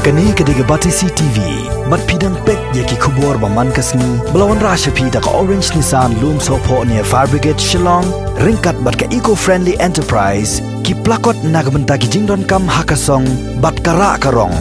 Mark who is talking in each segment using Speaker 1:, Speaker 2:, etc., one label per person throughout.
Speaker 1: Kani kediga Batisi TV, mat pidang pek yaki kubur baman kasni, belawan rasha pida ka Orange Nissan Loom Sopo near Fire Brigade Shillong, ringkat bat ka eco-friendly enterprise, ki plakot nagbenta ki jingdon kam hakasong, bat kara karong.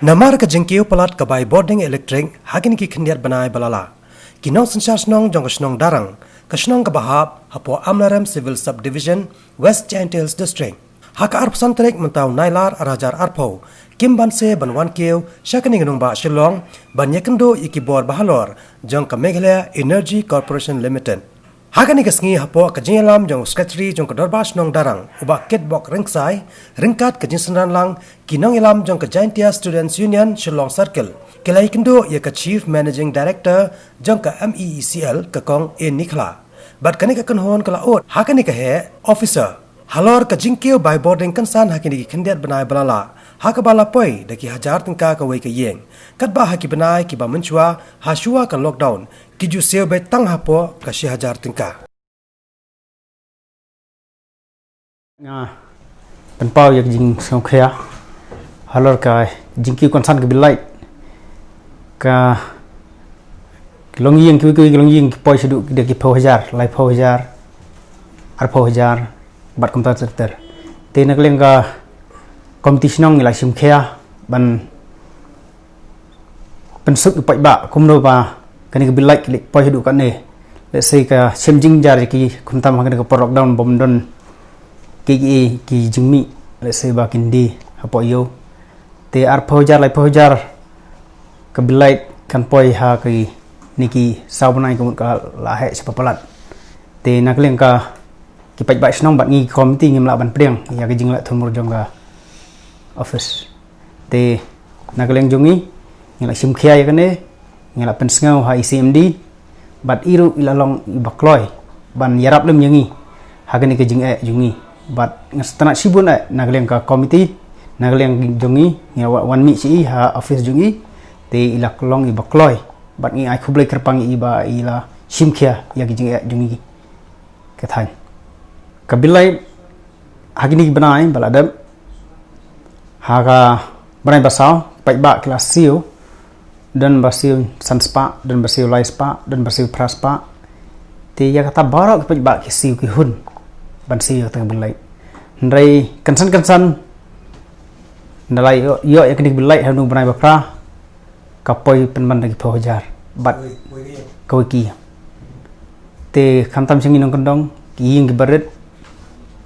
Speaker 2: Namar ka jengkiu palat ka by boarding electric, hagin ki kendiat banai balala. Kinong sensyar snong jong snong darang, kasnong ka bahab, hapo Amlarem Civil Subdivision, West Giant Hills District. Haka arp santrik mentau nailar arajar arpo, kim banse banwan kieu, syakani gunung ba Shillong, ban yakendo iki bor bahalor, jong ka Meghalaya Energy Corporation Limited. Haka ni kasngi hapo ka jingalam jong secretary jong ka dorba snong darang, uba kitbok ringsai, ringkat ka jinsanran lang, kinong ilam jong ka Giantia Students Union Shillong Circle. Kilai kendo ya ka Chief Managing Director jong ka MEECL ka kong Nikla. Bat kani ka kanhon kala ot, haka ni ka he officer. Halor ka jingkiu by boarding kansan hakini ki kendiat banai balala. Haka bala poi daki hajar tingka ka wei ka yeng. Kat ba haki banai ki ba menchua hasua kan lockdown. Ki ju seo be tang hapo ka shi hajar tingka.
Speaker 3: Nga penpau yak jing songkhya. Halor ka jingkiu kansan ka bilai. Ka long yeng ki long yeng poi sedu daki pau hajar, lai pau hajar. Ar pau hajar. Bat komputer ter te nak leng ka competition nong ila sim khia ban pensuk pai ba kumno ba kani ka bilai klik poi hidu kan ne le sei ka chimjing jar ki kumtam hang ka lockdown bom don ki jingmi le sei ba kindi hapo yo te ar pho jar lai pho jar ka bilai kan poi ha ki niki saunai ko ka la he sepapalat te nak leng ka kipai ba snong bat ngi committee ngim la ban priang ya ke jing la thumur jong ga office te nagaleng jongi ngila sim khia ya kane ngila pensngau ha ICMD bat iru ilalong ibakloi ban yarap lem yangi hagani ke jing jungi bat ngastana sibun nagaleng ka committee nagaleng jongi ngila wan mi si ha office jungi te ila klong ibakloi bat ngi ai khublai kerpang iba ila sim khia ya ke jing jungi kethan kabilai hagini banai baladam haga banai basau pai ba kelas siu dan basiu sanspa dan basiu laispa dan basiu praspa te ya kata barok pai ba ki siu ki hun ban siu tang bilai ndai kansan ndalai yo ya kini bilai hanu banai bapra kapoi penman lagi pojar bat kawiki te khantam singi nong kendong ki ying baret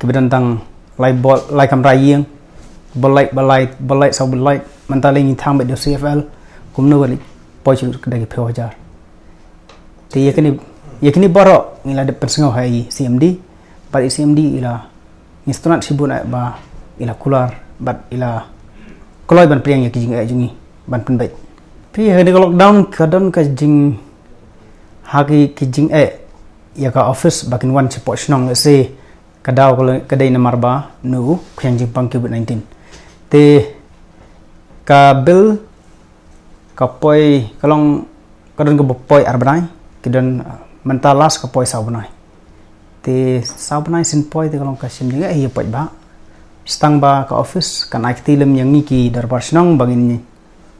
Speaker 3: kemudian tentang lai kamera yang balai sau balai mentalai ni thang bedo CFL kumno balik pojul kedai pewajar te yakini borok ngila de persengau hai CMD pada CMD ila nistunat sibun ba ila kular bat ila koloi ban priang yak jing jungi ban penbait pi hede lockdown kadon ka jing hagi ki jing ya ka office bakin wan support snong se kadau kadai nomor ba nu khyang jing pang COVID-19 te ka bill ka poi kalong kadon ka poi arbanai kedon mentalas ka poi sabanai te sabanai sin poi te kalong ka sim juga hi poi ba stang ba ka office kan aktilem yang ki darbar snong bangin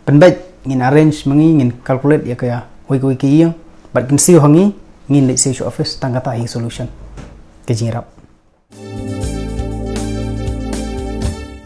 Speaker 3: penbait ngin arrange mangi ngin calculate ya kaya wiki yang bat kin siu hangi ngin le siu office tangkata hi solution ke jingrap